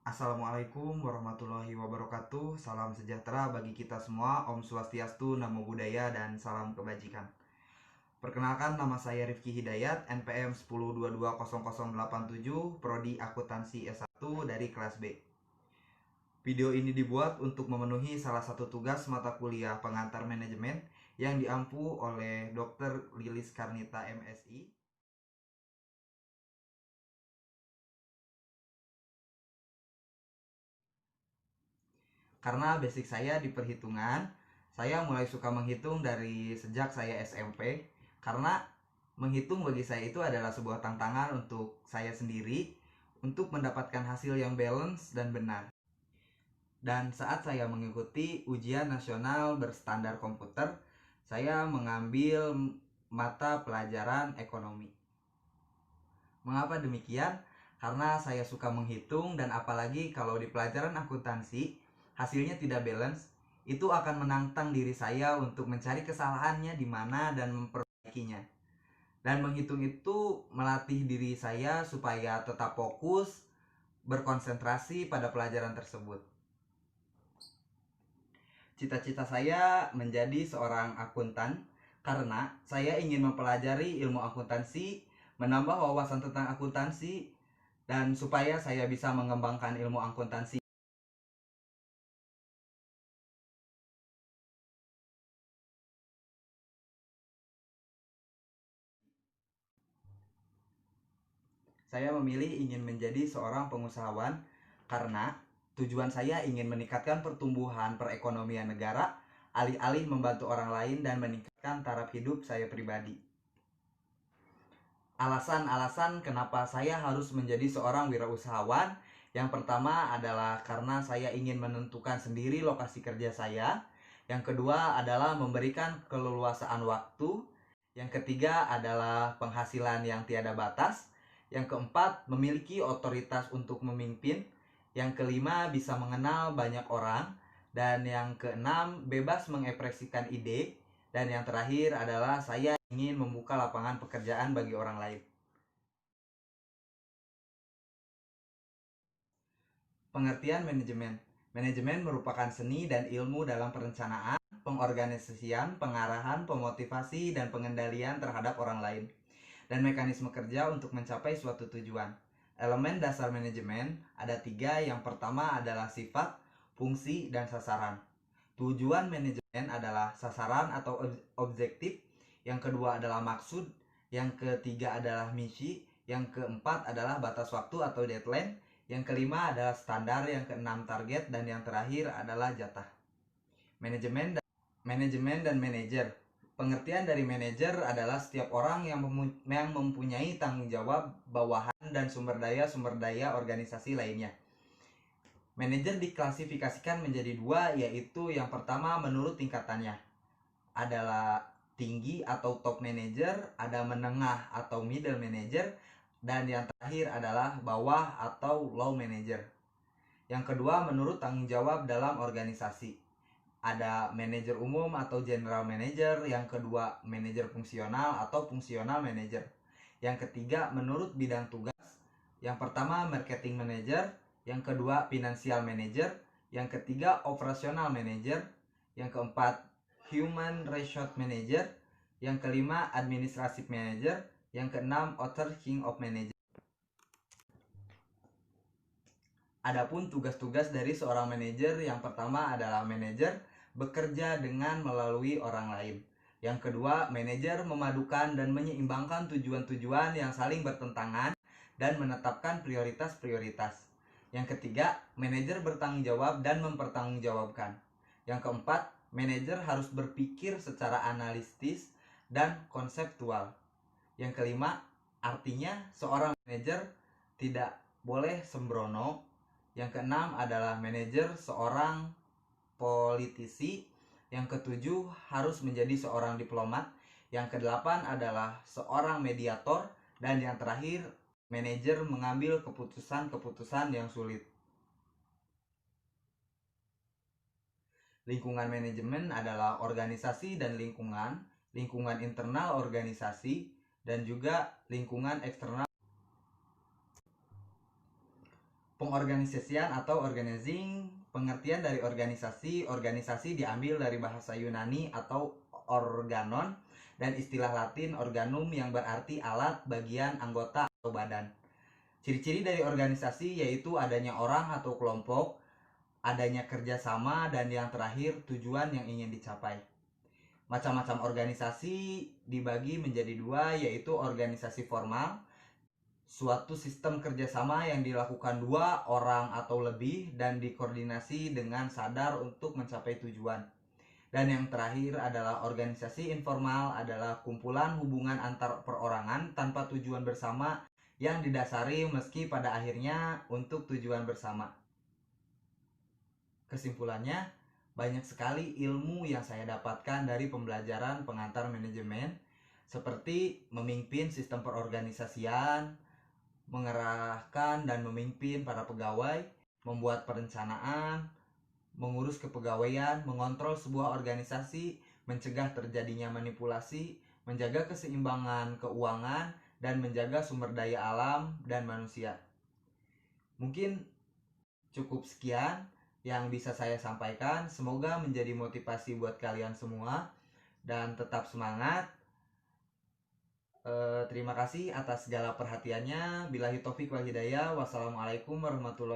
Assalamualaikum warahmatullahi wabarakatuh. Salam sejahtera bagi kita semua. Om Swastiastu, Namo Buddhaya, dan salam kebajikan. Perkenalkan, nama saya Rifki Hidayat, NPM 10220087, Prodi Akuntansi S1 dari kelas B. Video ini dibuat untuk memenuhi salah satu tugas mata kuliah pengantar manajemen yang diampu oleh Dr. Lilis Karnita MSI. Karena basic saya di perhitungan, saya mulai suka menghitung dari sejak saya SMP. Karena menghitung bagi saya itu adalah sebuah tantangan untuk saya sendiri untuk mendapatkan hasil yang balance dan benar. Dan saat saya mengikuti ujian nasional berstandar komputer, saya mengambil mata pelajaran ekonomi. Mengapa demikian? Karena saya suka menghitung, dan apalagi kalau di pelajaran akuntansi hasilnya tidak balance, itu akan menantang diri saya untuk mencari kesalahannya di mana dan memperbaikinya. Dan menghitung itu melatih diri saya supaya tetap fokus, berkonsentrasi pada pelajaran tersebut. Cita-cita saya menjadi seorang akuntan karena saya ingin mempelajari ilmu akuntansi, menambah wawasan tentang akuntansi, dan supaya saya bisa mengembangkan ilmu akuntansi. Saya memilih ingin menjadi seorang pengusahawan karena tujuan saya ingin meningkatkan pertumbuhan perekonomian negara, alih-alih membantu orang lain dan meningkatkan taraf hidup saya pribadi. Alasan-alasan kenapa saya harus menjadi seorang wirausahawan, yang pertama adalah karena saya ingin menentukan sendiri lokasi kerja saya. Yang kedua adalah memberikan keleluasaan waktu. Yang ketiga adalah penghasilan yang tiada batas. Yang keempat, memiliki otoritas untuk memimpin. Yang kelima, bisa mengenal banyak orang. Dan yang keenam, bebas mengekspresikan ide. Dan yang terakhir adalah saya ingin membuka lapangan pekerjaan bagi orang lain. Pengertian manajemen. Manajemen merupakan seni dan ilmu dalam perencanaan, pengorganisasian, pengarahan, pemotivasi, dan pengendalian terhadap orang lain, dan mekanisme kerja untuk mencapai suatu tujuan. Elemen dasar manajemen ada 3. Yang pertama adalah sifat, fungsi, dan sasaran. Tujuan manajemen adalah sasaran atau objektif. Yang kedua adalah maksud. Yang ketiga adalah misi. Yang keempat adalah batas waktu atau deadline. Yang kelima adalah standar. Yang keenam target. Dan yang terakhir adalah jatah. Manajemen dan manajer. Pengertian dari manajer adalah setiap orang yang mempunyai tanggung jawab, bawahan, dan sumber daya organisasi lainnya. Manajer diklasifikasikan menjadi 2, yaitu yang pertama menurut tingkatannya. Adalah tinggi atau top manager, ada menengah atau middle manager, dan yang terakhir adalah bawah atau low manager. Yang kedua menurut tanggung jawab dalam organisasi. Ada manajer umum atau general manager, yang kedua manajer fungsional atau fungsional manager. Yang ketiga menurut bidang tugas. Yang pertama marketing manager, yang kedua financial manager, yang ketiga operational manager, yang keempat human resource manager, yang kelima administrative manager, yang keenam author king of manager. Adapun tugas-tugas dari seorang manajer, yang pertama adalah manajer bekerja dengan melalui orang lain. Yang kedua, manajer memadukan dan menyeimbangkan tujuan-tujuan yang saling bertentangan dan menetapkan prioritas-prioritas. Yang ketiga, manajer bertanggung jawab dan mempertanggungjawabkan. Yang keempat, manajer harus berpikir secara analitis dan konseptual. Yang kelima, artinya seorang manajer tidak boleh sembrono. Yang keenam adalah manajer seorang politisi. Yang ketujuh harus menjadi seorang diplomat. Yang kedelapan adalah seorang mediator. Dan yang terakhir, manajer mengambil keputusan-keputusan yang sulit. Lingkungan manajemen adalah organisasi dan lingkungan internal organisasi, dan juga lingkungan eksternal. Pengorganisasian atau organizing, pengertian dari organisasi. Organisasi diambil dari bahasa Yunani atau organon dan istilah Latin organum yang berarti alat, bagian, anggota, atau badan. Ciri-ciri dari organisasi yaitu adanya orang atau kelompok, adanya kerjasama, dan yang terakhir tujuan yang ingin dicapai. Macam-macam organisasi dibagi menjadi dua, yaitu organisasi formal, suatu sistem kerjasama yang dilakukan dua orang atau lebih dan dikoordinasi dengan sadar untuk mencapai tujuan. Dan yang terakhir adalah organisasi informal, adalah kumpulan hubungan antar perorangan tanpa tujuan bersama yang didasari meski pada akhirnya untuk tujuan bersama. Kesimpulannya, banyak sekali ilmu yang saya dapatkan dari pembelajaran pengantar manajemen, seperti memimpin sistem perorganisasian, mengerahkan dan memimpin para pegawai, membuat perencanaan, mengurus kepegawaian, mengontrol sebuah organisasi, mencegah terjadinya manipulasi, menjaga keseimbangan keuangan, dan menjaga sumber daya alam dan manusia. Mungkin cukup sekian yang bisa saya sampaikan. Semoga menjadi motivasi buat kalian semua dan tetap semangat. Terima kasih atas segala perhatiannya. Billahi taufik wal hidayah. Wassalamualaikum warahmatullahi